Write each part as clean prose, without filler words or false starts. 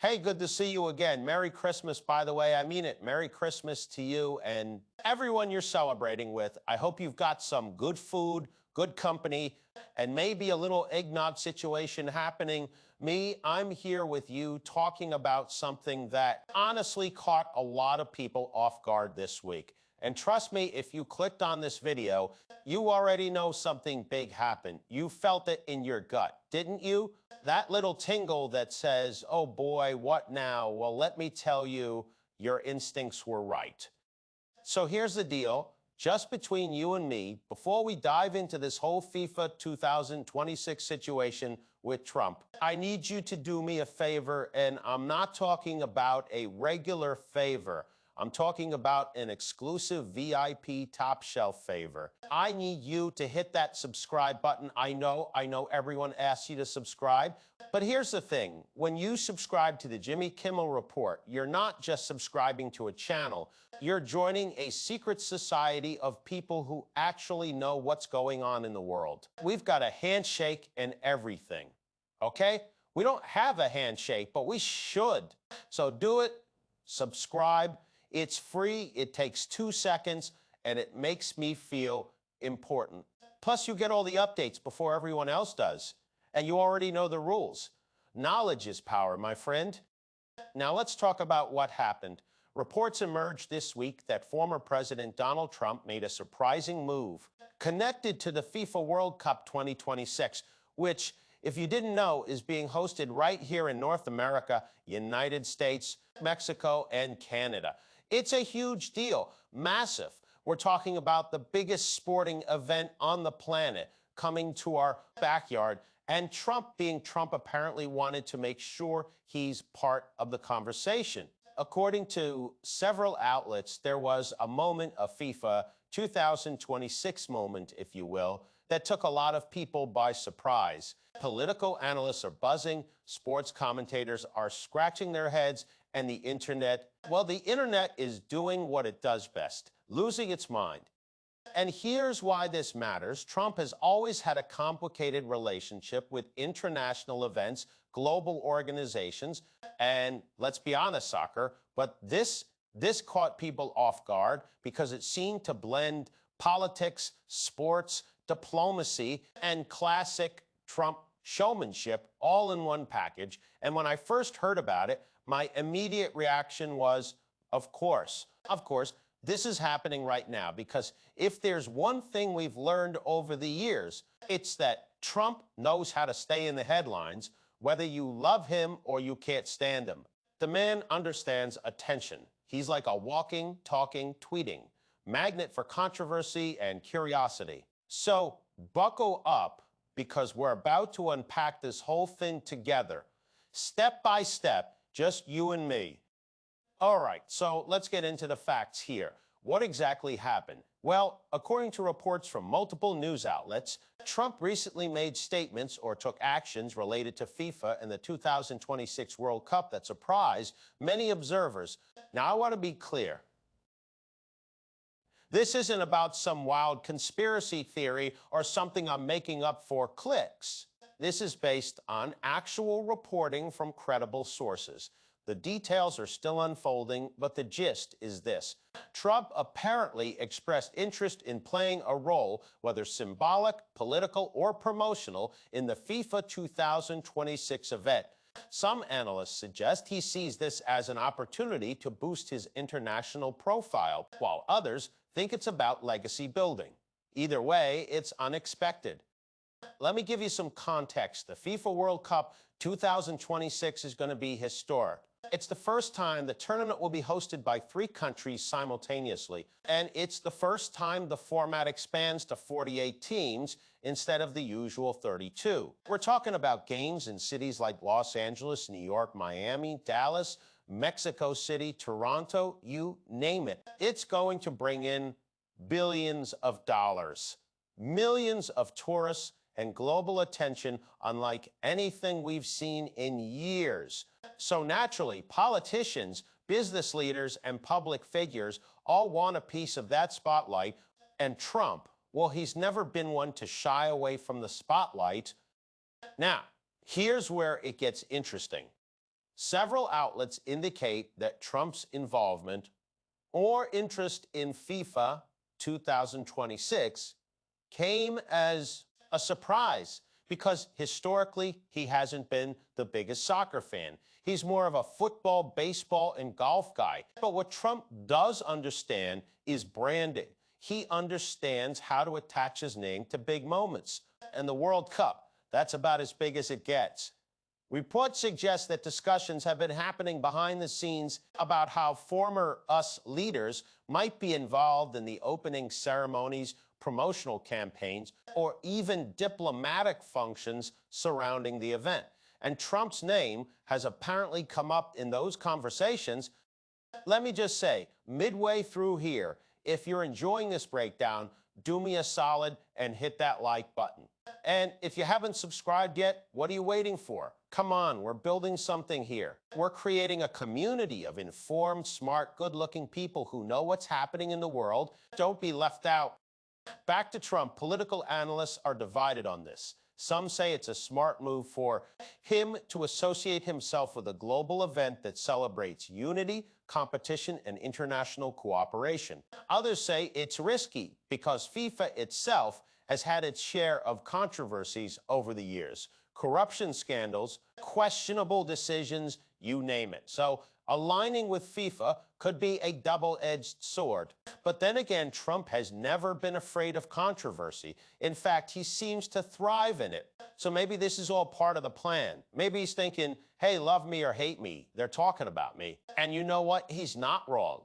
Hey, good to see you again. Merry Christmas, by the way. I mean it. Merry Christmas to you and everyone you're celebrating with. I hope you've got some good food, good company, and maybe a little eggnog situation happening. I'm here with you talking about something that honestly caught a lot of people off guard this week. And trust me, if you clicked on this video, you already know something big happened. You felt it in your gut, didn't you? That little tingle that says, oh boy, what now? Well, let me tell you, your instincts were right. So here's the deal. Just between you and me, before we dive into this whole FIFA 2026 situation with Trump, I need you to do me a favor, and I'm not talking about a regular favor. I'm talking about an exclusive VIP top shelf favor. I need you to hit that subscribe button. I know everyone asks you to subscribe, but here's the thing. When you subscribe to the Jimmy Kimmel Report, you're not just subscribing to a channel. You're joining a secret society of people who actually know what's going on in the world. We've got a handshake and everything, okay? We don't have a handshake, but we should. So do it, subscribe. It's free, it takes 2 seconds, and it makes me feel important. Plus, you get all the updates before everyone else does. And you already know the rules. Knowledge is power, my friend. Now let's talk about what happened. Reports emerged this week that former President Donald Trump made a surprising move connected to the FIFA World Cup 2026, which, if you didn't know, is being hosted right here in North America, United States, Mexico, and Canada. It's a huge deal, massive. We're talking about the biggest sporting event on the planet coming to our backyard, and Trump, being Trump, apparently wanted to make sure he's part of the conversation. According to several outlets, there was a moment, a FIFA 2026 moment, if you will, that took a lot of people by surprise. Political analysts are buzzing, sports commentators are scratching their heads, and the internet, well, the internet is doing what it does best, losing its mind. And here's why this matters. Trump has always had a complicated relationship with international events, global organizations, and let's be honest, soccer, but this caught people off guard because it seemed to blend politics, sports, diplomacy, and classic Trump showmanship all in one package. And when I first heard about it, my immediate reaction was, of course, this is happening right now, because if there's one thing we've learned over the years, it's that Trump knows how to stay in the headlines, whether you love him or you can't stand him. The man understands attention. He's like a walking, talking, tweeting magnet for controversy and curiosity. So buckle up, because we're about to unpack this whole thing together, step by step, just you and me. All right, so let's get into the facts here. What exactly happened? Well, according to reports from multiple news outlets, Trump recently made statements or took actions related to FIFA and the 2026 World Cup that surprised many observers. Now, I want to be clear. This isn't about some wild conspiracy theory or something I'm making up for clicks. This is based on actual reporting from credible sources. The details are still unfolding, but the gist is this. Trump apparently expressed interest in playing a role, whether symbolic, political, or promotional, in the FIFA 2026 event. Some analysts suggest he sees this as an opportunity to boost his international profile, while others think it's about legacy building. Either way, it's unexpected. Let me give you some context. The FIFA World Cup 2026 is going to be historic. It's the first time the tournament will be hosted by 3 countries simultaneously, and it's the first time the format expands to 48 teams instead of the usual 32. We're talking about games in cities like Los Angeles, New York, Miami, Dallas, Mexico City, Toronto, you name it. It's going to bring in billions of dollars, millions of tourists, and global attention unlike anything we've seen in years. So naturally, politicians, business leaders, and public figures all want a piece of that spotlight, and Trump, well, he's never been one to shy away from the spotlight. Now, here's where it gets interesting. Several outlets indicate that Trump's involvement or interest in FIFA 2026 came as a surprise because historically he hasn't been the biggest soccer fan. He's more of a football, baseball, and golf guy. But what Trump does understand is branding. He understands how to attach his name to big moments. And the World Cup, that's about as big as it gets. Reports suggest that discussions have been happening behind the scenes about how former US leaders might be involved in the opening ceremonies, promotional campaigns, or even diplomatic functions surrounding the event. And Trump's name has apparently come up in those conversations. Let me just say, midway through here, if you're enjoying this breakdown, do me a solid and hit that like button. And if you haven't subscribed yet, what are you waiting for? Come on, we're building something here. We're creating a community of informed, smart, good-looking people who know what's happening in the world. Don't be left out. Back to Trump, political analysts are divided on this. Some say it's a smart move for him to associate himself with a global event that celebrates unity, competition, and international cooperation. Others say it's risky because FIFA itself has had its share of controversies over the years. Corruption scandals, questionable decisions, you name it. So aligning with FIFA could be a double-edged sword. But then again, Trump has never been afraid of controversy. In fact, he seems to thrive in it. So maybe this is all part of the plan. Maybe he's thinking, hey, love me or hate me, they're talking about me. And you know what? He's not wrong.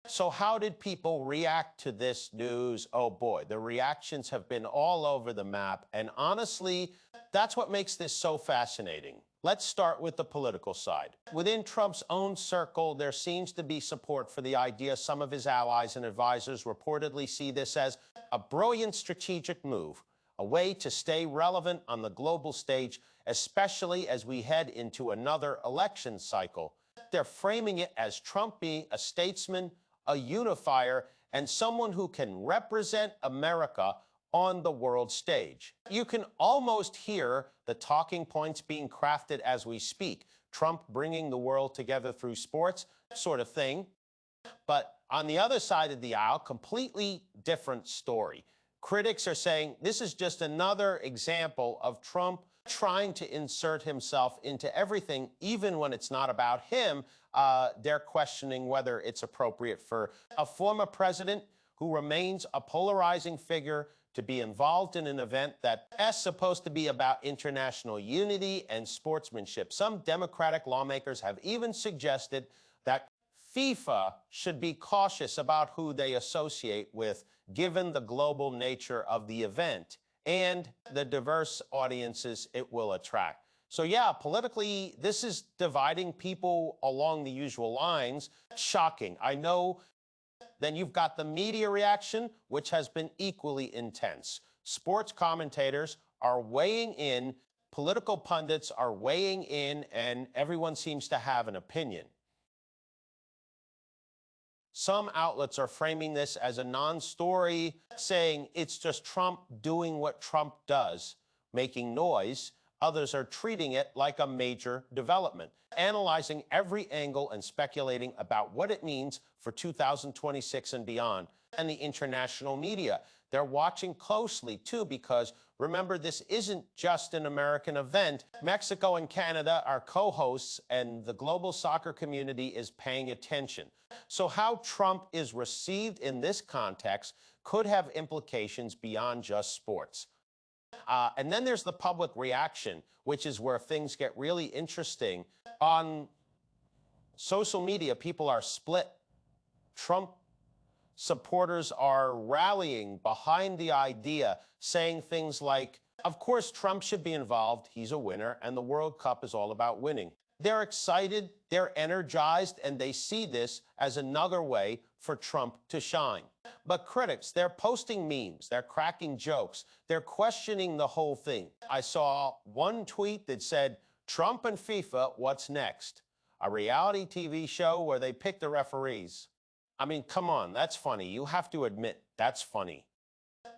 So how did people react to this news? Oh boy, the reactions have been all over the map. And honestly, that's what makes this so fascinating. Let's start with the political side. Within Trump's own circle, there seems to be support for the idea. Some of his allies and advisors reportedly see this as a brilliant strategic move, a way to stay relevant on the global stage, especially as we head into another election cycle. They're framing it as Trump being a statesman, a unifier, and someone who can represent America on the world stage. You can almost hear the talking points being crafted as we speak. Trump bringing the world together through sports, sort of thing. But on the other side of the aisle, completely different story. Critics are saying this is just another example of Trump trying to insert himself into everything, even when it's not about him. They're questioning whether it's appropriate for a former president who remains a polarizing figure to be involved in an event that is supposed to be about international unity and sportsmanship. Some Democratic lawmakers have even suggested that FIFA should be cautious about who they associate with, given the global nature of the event and the diverse audiences it will attract. So yeah, politically, this is dividing people along the usual lines. Shocking. I know. Then you've got the media reaction, which has been equally intense. Sports commentators are weighing in, political pundits are weighing in, and everyone seems to have an opinion. Some outlets are framing this as a non-story, saying it's just Trump doing what Trump does, making noise. Others are treating it like a major development, analyzing every angle and speculating about what it means for 2026 and beyond. And the international media, they're watching closely, too, because remember, this isn't just an American event. Mexico and Canada are co-hosts, and the global soccer community is paying attention. So how Trump is received in this context could have implications beyond just sports. And then there's the public reaction, which is where things get really interesting. On social media, people are split. Trump supporters are rallying behind the idea, saying things like, of course, Trump should be involved. He's a winner, and the World Cup is all about winning. They're excited, they're energized, and they see this as another way for Trump to shine. But critics, they're posting memes, they're cracking jokes, they're questioning the whole thing. I saw one tweet that said, Trump and FIFA, what's next? A reality TV show where they pick the referees. I mean, come on, that's funny. You have to admit, that's funny.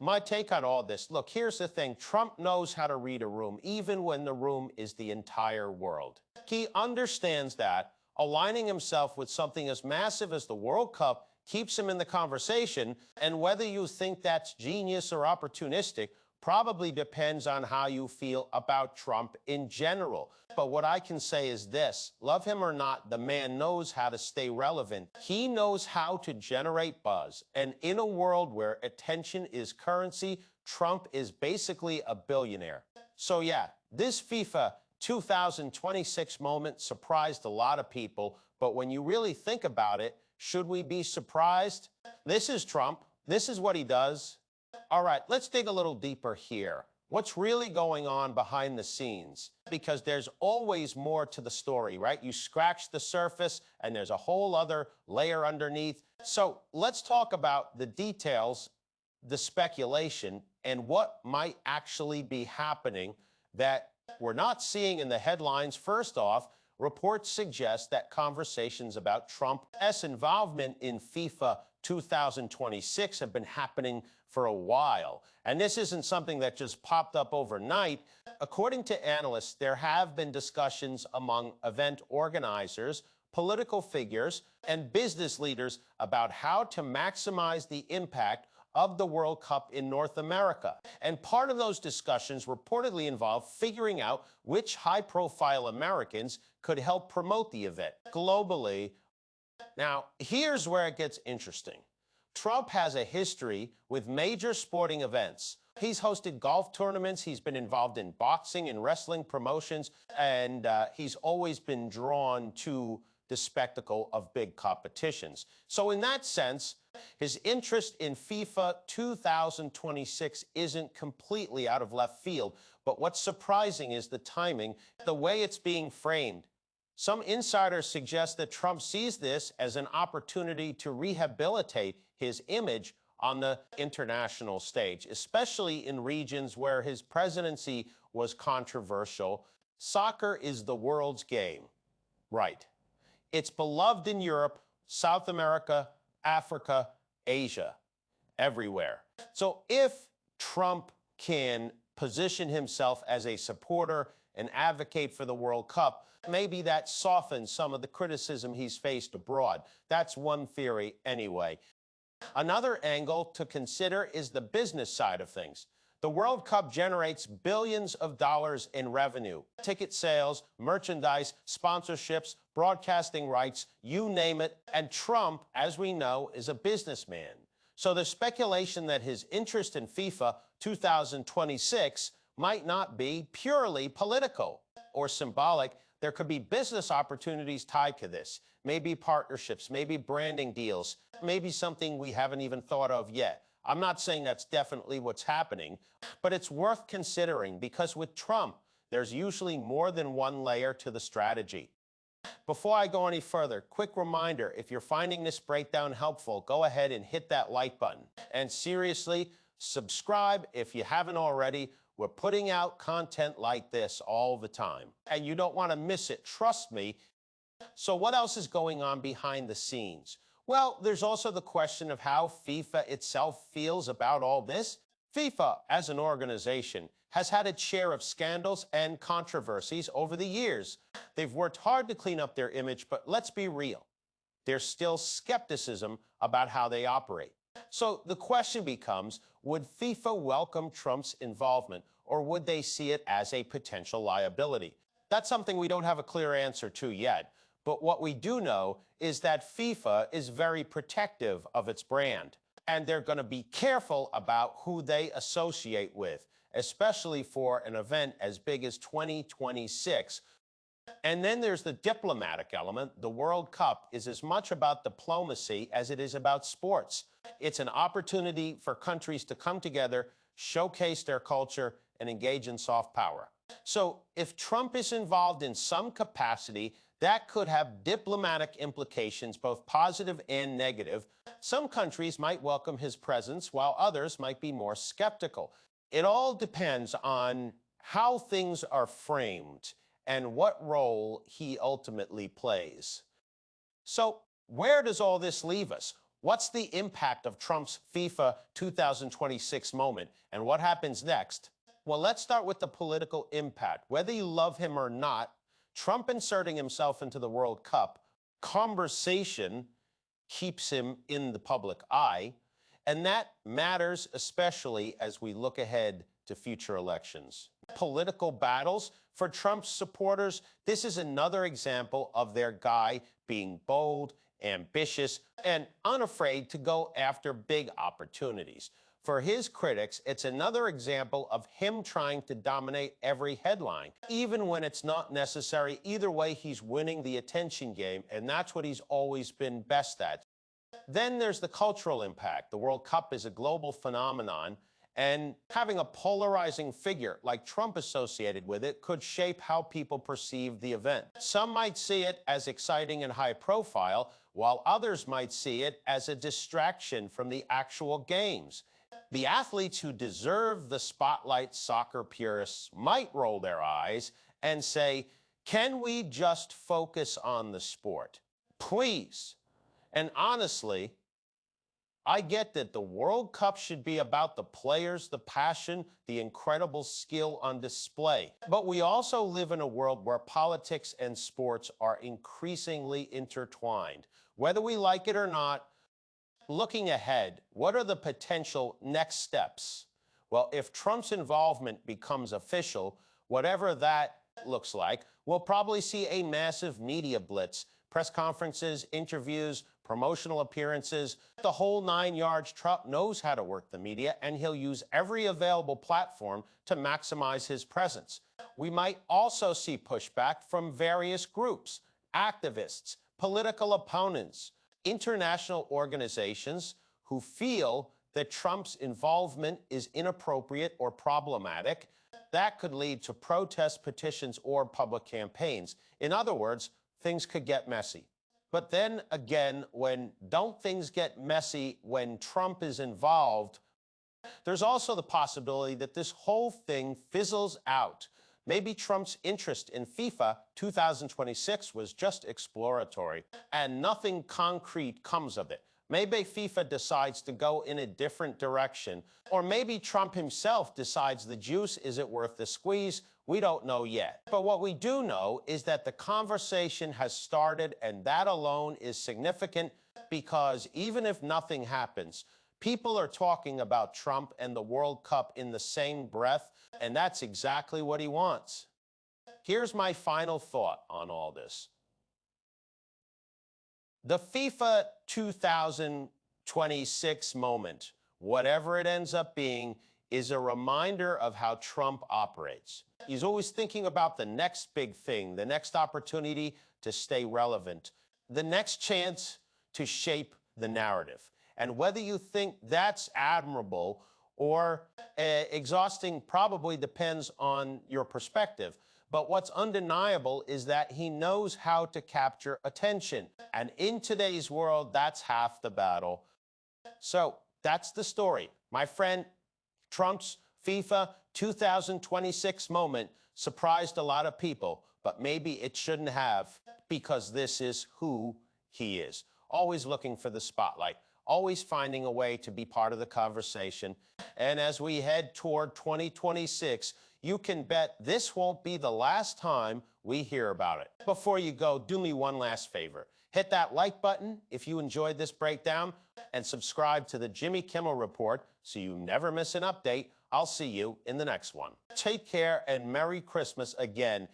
My take on all this, look, here's the thing. Trump knows how to read a room, even when the room is the entire world. He understands that aligning himself with something as massive as the World Cup keeps him in the conversation, and whether you think that's genius or opportunistic probably depends on how you feel about Trump in general. But what I can say is this: love him or not, the man knows how to stay relevant. He knows how to generate buzz. And in a world where attention is currency, Trump is basically a billionaire. So yeah, this FIFA 2026 moment surprised a lot of people. But when you really think about it, should we be surprised? This is Trump. This is what he does. All right, let's dig a little deeper here. What's really going on behind the scenes? Because there's always more to the story, right? You scratch the surface and there's a whole other layer underneath. So let's talk about the details, the speculation, and what might actually be happening that we're not seeing in the headlines. First off, reports suggest that conversations about Trump's involvement in FIFA 2026 have been happening for a while. And this isn't something that just popped up overnight. According to analysts, there have been discussions among event organizers, political figures, and business leaders about how to maximize the impact of the World Cup in North America. And part of those discussions reportedly involved figuring out which high-profile Americans could help promote the event globally. Now, here's where it gets interesting. Trump has a history with major sporting events. He's hosted golf tournaments, he's been involved in boxing and wrestling promotions, and he's always been drawn to the spectacle of big competitions. So in that sense, his interest in FIFA 2026 isn't completely out of left field. But what's surprising is the timing, the way it's being framed. Some insiders suggest that Trump sees this as an opportunity to rehabilitate his image on the international stage, especially in regions where his presidency was controversial. Soccer is the world's game, right? It's beloved in Europe, South America, Africa, Asia, everywhere. So if Trump can position himself as a supporter and advocate for the World Cup, maybe that softens some of the criticism he's faced abroad. That's one theory anyway. Another angle to consider is the business side of things. The World Cup generates billions of dollars in revenue. Ticket sales, merchandise, sponsorships, broadcasting rights, you name it. And Trump, as we know, is a businessman. So the speculation that his interest in FIFA 2026 might not be purely political or symbolic. There could be business opportunities tied to this. Maybe partnerships, maybe branding deals, maybe something we haven't even thought of yet. I'm not saying that's definitely what's happening, but it's worth considering because with Trump, there's usually more than one layer to the strategy. Before I go any further, quick reminder, if you're finding this breakdown helpful, go ahead and hit that like button. And seriously, subscribe if you haven't already. We're putting out content like this all the time, and you don't want to miss it, trust me. So what else is going on behind the scenes? Well, there's also the question of how FIFA itself feels about all this. FIFA, as an organization, has had its share of scandals and controversies over the years. They've worked hard to clean up their image, but let's be real. There's still skepticism about how they operate. So the question becomes, would FIFA welcome Trump's involvement, or would they see it as a potential liability? That's something we don't have a clear answer to yet. But what we do know is that FIFA is very protective of its brand, and they're going to be careful about who they associate with, especially for an event as big as 2026. And then there's the diplomatic element. The World Cup is as much about diplomacy as it is about sports. It's an opportunity for countries to come together, showcase their culture, and engage in soft power. So if Trump is involved in some capacity, that could have diplomatic implications, both positive and negative. Some countries might welcome his presence, while others might be more skeptical. It all depends on how things are framed and what role he ultimately plays. So where does all this leave us? What's the impact of Trump's FIFA 2026 moment, and what happens next? Well, let's start with the political impact. Whether you love him or not, Trump inserting himself into the World Cup conversation keeps him in the public eye, and that matters especially as we look ahead to future elections. Political battles for Trump's supporters, this is another example of their guy being bold, ambitious, and unafraid to go after big opportunities. For his critics, it's another example of him trying to dominate every headline, even when it's not necessary. Either way, he's winning the attention game, and that's what he's always been best at. Then there's the cultural impact. The World Cup is a global phenomenon, and having a polarizing figure like Trump associated with it could shape how people perceive the event. Some might see it as exciting and high profile, while others might see it as a distraction from the actual games. The athletes who deserve the spotlight, soccer purists, might roll their eyes and say, can we just focus on the sport? Please. And honestly, I get that the World Cup should be about the players, the passion, the incredible skill on display. But we also live in a world where politics and sports are increasingly intertwined. Whether we like it or not, looking ahead, what are the potential next steps? Well, if Trump's involvement becomes official, whatever that looks like, we'll probably see a massive media blitz. Press conferences, interviews, promotional appearances, the whole 9 yards. Trump knows how to work the media, and he'll use every available platform to maximize his presence. We might also see pushback from various groups, activists, political opponents, international organizations who feel that Trump's involvement is inappropriate or problematic. That could lead to protests, petitions, or public campaigns. In other words, things could get messy. But then again, don't things get messy when Trump is involved? There's also the possibility that this whole thing fizzles out. Maybe Trump's interest in FIFA 2026 was just exploratory, and nothing concrete comes of it. Maybe FIFA decides to go in a different direction, or maybe Trump himself decides the juice isn't worth the squeeze. We don't know yet. But what we do know is that the conversation has started, and that alone is significant, because even if nothing happens, people are talking about Trump and the World Cup in the same breath, and that's exactly what he wants. Here's my final thought on all this. The FIFA 2026 moment, whatever it ends up being, is a reminder of how Trump operates. He's always thinking about the next big thing, the next opportunity to stay relevant, the next chance to shape the narrative. And whether you think that's admirable or exhausting probably depends on your perspective. But what's undeniable is that he knows how to capture attention. And in today's world, that's half the battle. So that's the story. My friend, Trump's FIFA 2026 moment surprised a lot of people, but maybe it shouldn't have, because this is who he is. Always looking for the spotlight, always finding a way to be part of the conversation. And as we head toward 2026, you can bet this won't be the last time we hear about it. Before you go, do me one last favor. Hit that like button if you enjoyed this breakdown, and subscribe to the Jimmy Kimmel Report so you never miss an update. I'll see you in the next one. Take care and Merry Christmas again.